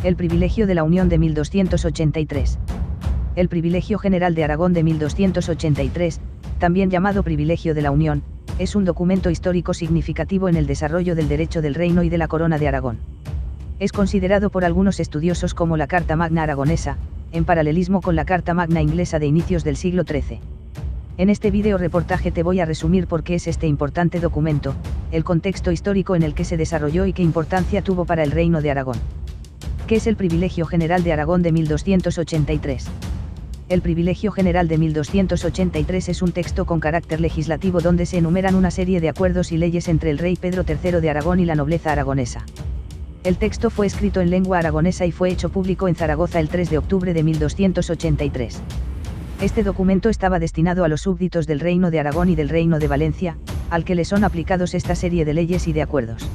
El privilegio de la Unión de 1283. El privilegio general de Aragón de 1283, también llamado privilegio de la Unión, es un documento histórico significativo en el desarrollo del derecho del reino y de la corona de Aragón. Es considerado por algunos estudiosos como la Carta Magna aragonesa, en paralelismo con la Carta Magna inglesa de inicios del siglo XIII. En este video reportaje te voy a resumir por qué es este importante documento, el contexto histórico en el que se desarrolló y qué importancia tuvo para el reino de Aragón. ¿Qué es el privilegio general de Aragón de 1283? El privilegio general de 1283 es un texto con carácter legislativo donde se enumeran una serie de acuerdos y leyes entre el rey Pedro III de Aragón y la nobleza aragonesa. El texto fue escrito en lengua aragonesa y fue hecho público en Zaragoza el 3 de octubre de 1283. Este documento estaba destinado a los súbditos del Reino de Aragón y del Reino de Valencia, al que le son aplicados esta serie de leyes y de acuerdos.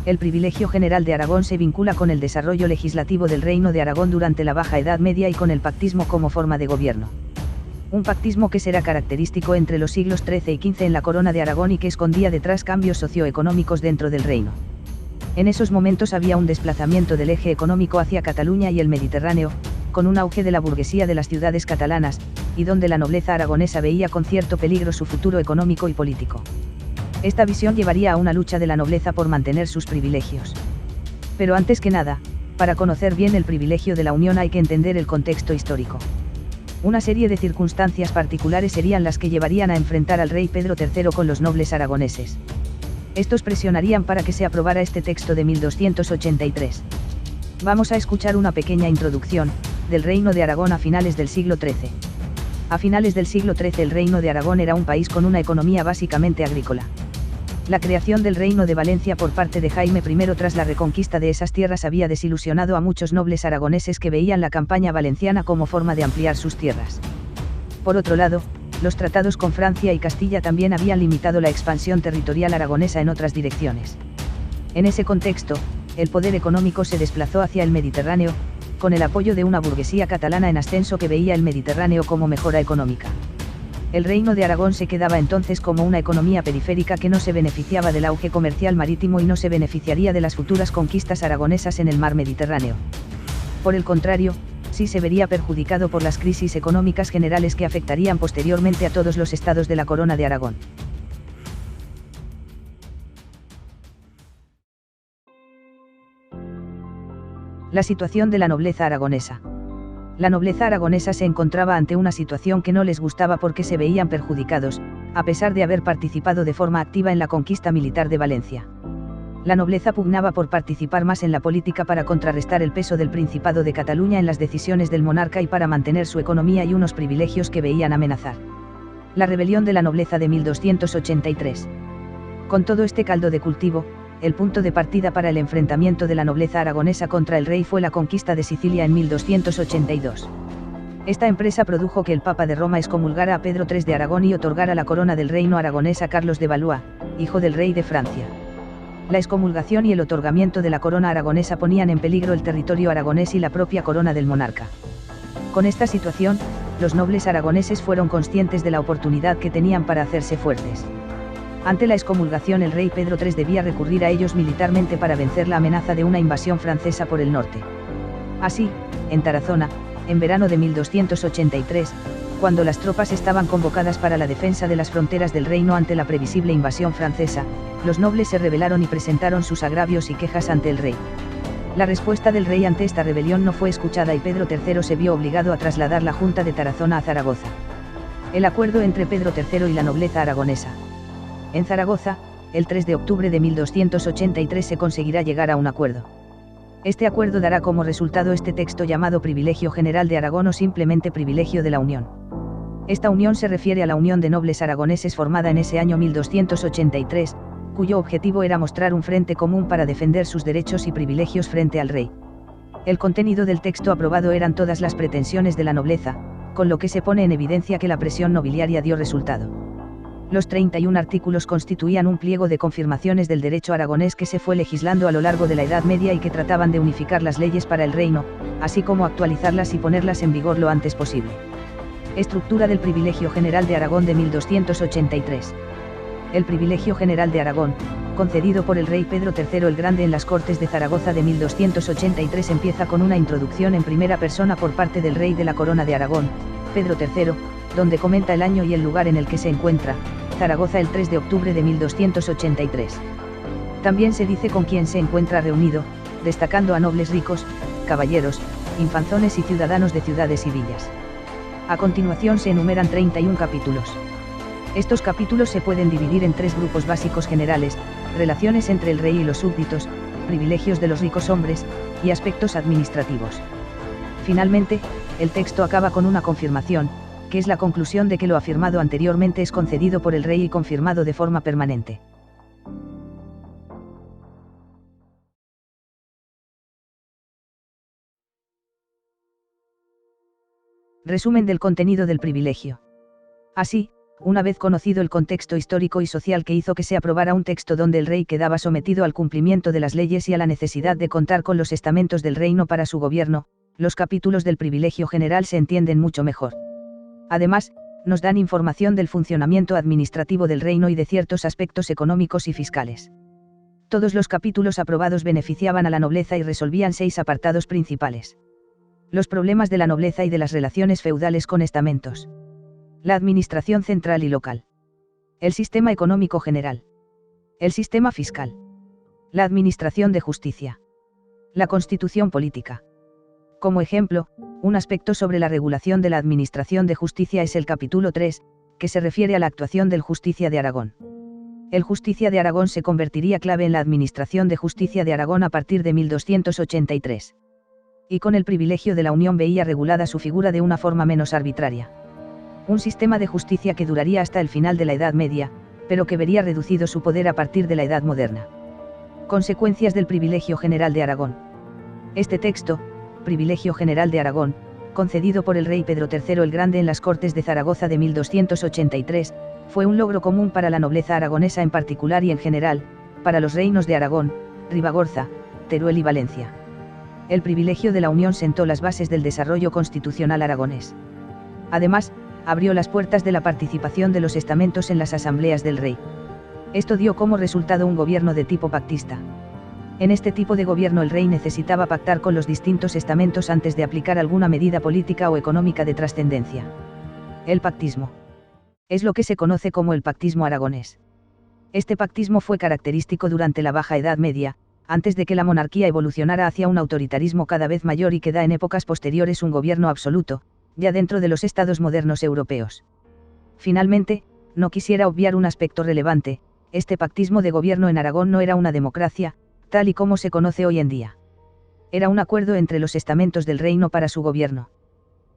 El privilegio general de Aragón se vincula con el desarrollo legislativo del Reino de Aragón durante la Baja Edad Media y con el pactismo como forma de gobierno. Un pactismo que será característico entre los siglos XIII y XV en la corona de Aragón y que escondía detrás cambios socioeconómicos dentro del reino. En esos momentos había un desplazamiento del eje económico hacia Cataluña y el Mediterráneo, con un auge de la burguesía de las ciudades catalanas, y donde la nobleza aragonesa veía con cierto peligro su futuro económico y político. Esta visión llevaría a una lucha de la nobleza por mantener sus privilegios. Pero antes que nada, para conocer bien el privilegio de la Unión hay que entender el contexto histórico. Una serie de circunstancias particulares serían las que llevarían a enfrentar al rey Pedro III con los nobles aragoneses. Estos presionarían para que se aprobara este texto de 1283. Vamos a escuchar una pequeña introducción del Reino de Aragón a finales del siglo XIII. A finales del siglo XIII el Reino de Aragón era un país con una economía básicamente agrícola. La creación del Reino de Valencia por parte de Jaime I tras la reconquista de esas tierras había desilusionado a muchos nobles aragoneses que veían la campaña valenciana como forma de ampliar sus tierras. Por otro lado, los tratados con Francia y Castilla también habían limitado la expansión territorial aragonesa en otras direcciones. En ese contexto, el poder económico se desplazó hacia el Mediterráneo, con el apoyo de una burguesía catalana en ascenso que veía el Mediterráneo como mejora económica. El Reino de Aragón se quedaba entonces como una economía periférica que no se beneficiaba del auge comercial marítimo y no se beneficiaría de las futuras conquistas aragonesas en el mar Mediterráneo. Por el contrario, sí se vería perjudicado por las crisis económicas generales que afectarían posteriormente a todos los estados de la Corona de Aragón. La situación de la nobleza aragonesa. La nobleza aragonesa se encontraba ante una situación que no les gustaba porque se veían perjudicados, a pesar de haber participado de forma activa en la conquista militar de Valencia. La nobleza pugnaba por participar más en la política para contrarrestar el peso del Principado de Cataluña en las decisiones del monarca y para mantener su economía y unos privilegios que veían amenazar. La rebelión de la nobleza de 1283. Con todo este caldo de cultivo, el punto de partida para el enfrentamiento de la nobleza aragonesa contra el rey fue la conquista de Sicilia en 1282. Esta empresa produjo que el Papa de Roma excomulgara a Pedro III de Aragón y otorgara la corona del reino aragonés a Carlos de Valois, hijo del rey de Francia. La excomulgación y el otorgamiento de la corona aragonesa ponían en peligro el territorio aragonés y la propia corona del monarca. Con esta situación, los nobles aragoneses fueron conscientes de la oportunidad que tenían para hacerse fuertes. Ante la excomulgación el rey Pedro III debía recurrir a ellos militarmente para vencer la amenaza de una invasión francesa por el norte. Así, en Tarazona, en verano de 1283, cuando las tropas estaban convocadas para la defensa de las fronteras del reino ante la previsible invasión francesa, los nobles se rebelaron y presentaron sus agravios y quejas ante el rey. La respuesta del rey ante esta rebelión no fue escuchada y Pedro III se vio obligado a trasladar la Junta de Tarazona a Zaragoza. El acuerdo entre Pedro III y la nobleza aragonesa. En Zaragoza, el 3 de octubre de 1283 se conseguirá llegar a un acuerdo. Este acuerdo dará como resultado este texto llamado Privilegio General de Aragón o simplemente Privilegio de la Unión. Esta unión se refiere a la unión de nobles aragoneses formada en ese año 1283, cuyo objetivo era mostrar un frente común para defender sus derechos y privilegios frente al rey. El contenido del texto aprobado eran todas las pretensiones de la nobleza, con lo que se pone en evidencia que la presión nobiliaria dio resultado. Los 31 artículos constituían un pliego de confirmaciones del derecho aragonés que se fue legislando a lo largo de la Edad Media y que trataban de unificar las leyes para el reino, así como actualizarlas y ponerlas en vigor lo antes posible. Estructura del Privilegio General de Aragón de 1283. El Privilegio General de Aragón, concedido por el rey Pedro III el Grande en las Cortes de Zaragoza de 1283, empieza con una introducción en primera persona por parte del rey de la Corona de Aragón, Pedro III, donde comenta el año y el lugar en el que se encuentra, Zaragoza el 3 de octubre de 1283. También se dice con quién se encuentra reunido, destacando a nobles ricos, caballeros, infanzones y ciudadanos de ciudades y villas. A continuación se enumeran 31 capítulos. Estos capítulos se pueden dividir en 3 grupos básicos generales: relaciones entre el rey y los súbditos, privilegios de los ricos hombres, y aspectos administrativos. Finalmente, el texto acaba con una confirmación, que es la conclusión de que lo afirmado anteriormente es concedido por el rey y confirmado de forma permanente. Resumen del contenido del privilegio. Así, una vez conocido el contexto histórico y social que hizo que se aprobara un texto donde el rey quedaba sometido al cumplimiento de las leyes y a la necesidad de contar con los estamentos del reino para su gobierno, los capítulos del privilegio general se entienden mucho mejor. Además, nos dan información del funcionamiento administrativo del reino y de ciertos aspectos económicos y fiscales. Todos los capítulos aprobados beneficiaban a la nobleza y resolvían 6 apartados principales. Los problemas de la nobleza y de las relaciones feudales con estamentos. La administración central y local. El sistema económico general. El sistema fiscal. La administración de justicia. La constitución política. Como ejemplo, un aspecto sobre la regulación de la administración de justicia es el capítulo 3, que se refiere a la actuación del Justicia de Aragón. El Justicia de Aragón se convertiría clave en la administración de justicia de Aragón a partir de 1283. Y con el privilegio de la Unión veía regulada su figura de una forma menos arbitraria. Un sistema de justicia que duraría hasta el final de la Edad Media, pero que vería reducido su poder a partir de la Edad Moderna. Consecuencias del Privilegio General de Aragón. Este texto, Privilegio General de Aragón, concedido por el rey Pedro III el Grande en las Cortes de Zaragoza de 1283, fue un logro común para la nobleza aragonesa en particular y en general, para los reinos de Aragón, Ribagorza, Teruel y Valencia. El privilegio de la Unión sentó las bases del desarrollo constitucional aragonés. Además, abrió las puertas de la participación de los estamentos en las asambleas del rey. Esto dio como resultado un gobierno de tipo pactista. En este tipo de gobierno el rey necesitaba pactar con los distintos estamentos antes de aplicar alguna medida política o económica de trascendencia. El pactismo. Es lo que se conoce como el pactismo aragonés. Este pactismo fue característico durante la Baja Edad Media, antes de que la monarquía evolucionara hacia un autoritarismo cada vez mayor y que da en épocas posteriores un gobierno absoluto, ya dentro de los estados modernos europeos. Finalmente, no quisiera obviar un aspecto relevante: este pactismo de gobierno en Aragón no era una democracia, tal y como se conoce hoy en día. Era un acuerdo entre los estamentos del reino para su gobierno.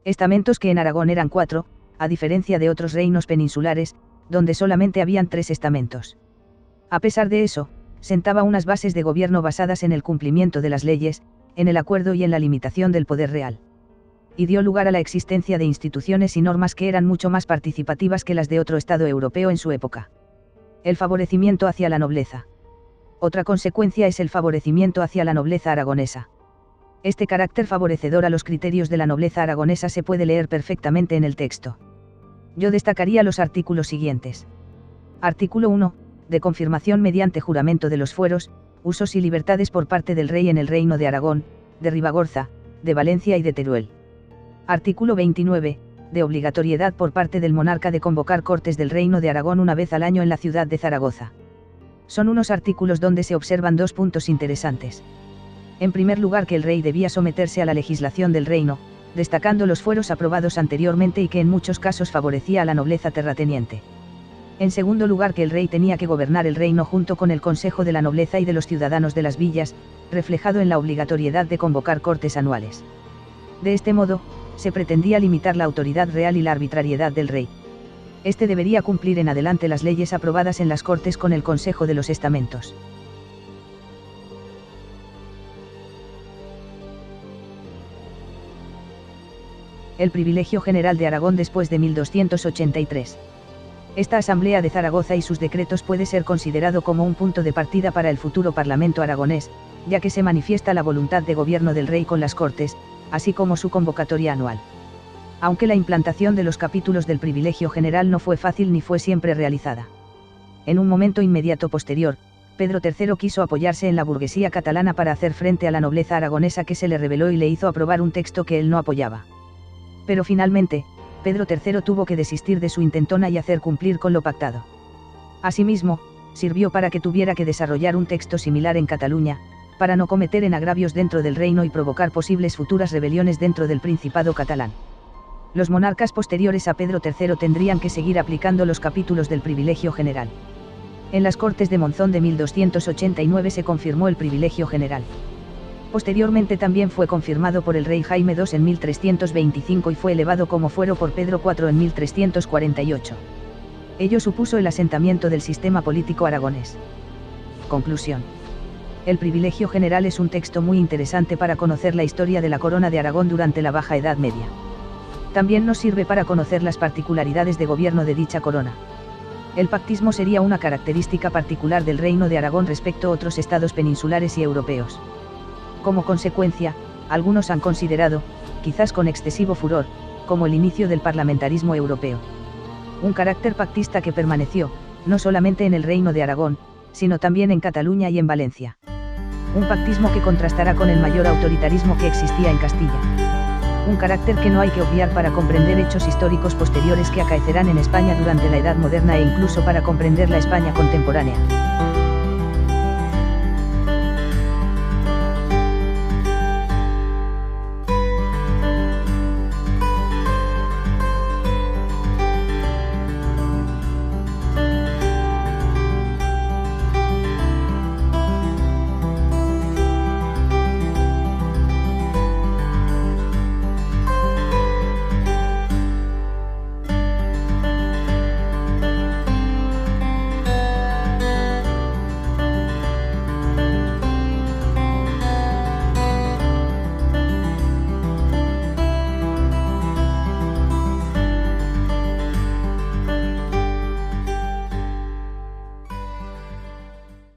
Estamentos que en Aragón eran 4, a diferencia de otros reinos peninsulares, donde solamente habían 3 estamentos. A pesar de eso, sentaba unas bases de gobierno basadas en el cumplimiento de las leyes, en el acuerdo y en la limitación del poder real. Y dio lugar a la existencia de instituciones y normas que eran mucho más participativas que las de otro estado europeo en su época. El favorecimiento hacia la nobleza. Otra consecuencia es el favorecimiento hacia la nobleza aragonesa. Este carácter favorecedor a los criterios de la nobleza aragonesa se puede leer perfectamente en el texto. Yo destacaría los artículos siguientes. Artículo 1, de confirmación mediante juramento de los fueros, usos y libertades por parte del rey en el reino de Aragón, de Ribagorza, de Valencia y de Teruel. Artículo 29, de obligatoriedad por parte del monarca de convocar Cortes del Reino de Aragón una vez al año en la ciudad de Zaragoza. Son unos artículos donde se observan dos puntos interesantes. En primer lugar, que el rey debía someterse a la legislación del reino, destacando los fueros aprobados anteriormente y que en muchos casos favorecía a la nobleza terrateniente. En segundo lugar, que el rey tenía que gobernar el reino junto con el consejo de la nobleza y de los ciudadanos de las villas, reflejado en la obligatoriedad de convocar cortes anuales. De este modo, se pretendía limitar la autoridad real y la arbitrariedad del rey. Este debería cumplir en adelante las leyes aprobadas en las Cortes con el Consejo de los Estamentos. El privilegio general de Aragón después de 1283. Esta Asamblea de Zaragoza y sus decretos puede ser considerado como un punto de partida para el futuro Parlamento aragonés, ya que se manifiesta la voluntad de gobierno del rey con las Cortes, así como su convocatoria anual. Aunque la implantación de los capítulos del privilegio general no fue fácil ni fue siempre realizada. En un momento inmediato posterior, Pedro III quiso apoyarse en la burguesía catalana para hacer frente a la nobleza aragonesa que se le rebeló y le hizo aprobar un texto que él no apoyaba. Pero finalmente, Pedro III tuvo que desistir de su intentona y hacer cumplir con lo pactado. Asimismo, sirvió para que tuviera que desarrollar un texto similar en Cataluña, para no cometer en agravios dentro del reino y provocar posibles futuras rebeliones dentro del Principado catalán. Los monarcas posteriores a Pedro III tendrían que seguir aplicando los capítulos del privilegio general. En las Cortes de Monzón de 1289 se confirmó el privilegio general. Posteriormente también fue confirmado por el rey Jaime II en 1325 y fue elevado como fuero por Pedro IV en 1348. Ello supuso el asentamiento del sistema político aragonés. Conclusión. El privilegio general es un texto muy interesante para conocer la historia de la corona de Aragón durante la Baja Edad Media. También nos sirve para conocer las particularidades de gobierno de dicha corona. El pactismo sería una característica particular del Reino de Aragón respecto a otros estados peninsulares y europeos. Como consecuencia, algunos han considerado, quizás con excesivo furor, como el inicio del parlamentarismo europeo. Un carácter pactista que permaneció, no solamente en el Reino de Aragón, sino también en Cataluña y en Valencia. Un pactismo que contrastará con el mayor autoritarismo que existía en Castilla. Un carácter que no hay que obviar para comprender hechos históricos posteriores que acaecerán en España durante la Edad Moderna e incluso para comprender la España contemporánea.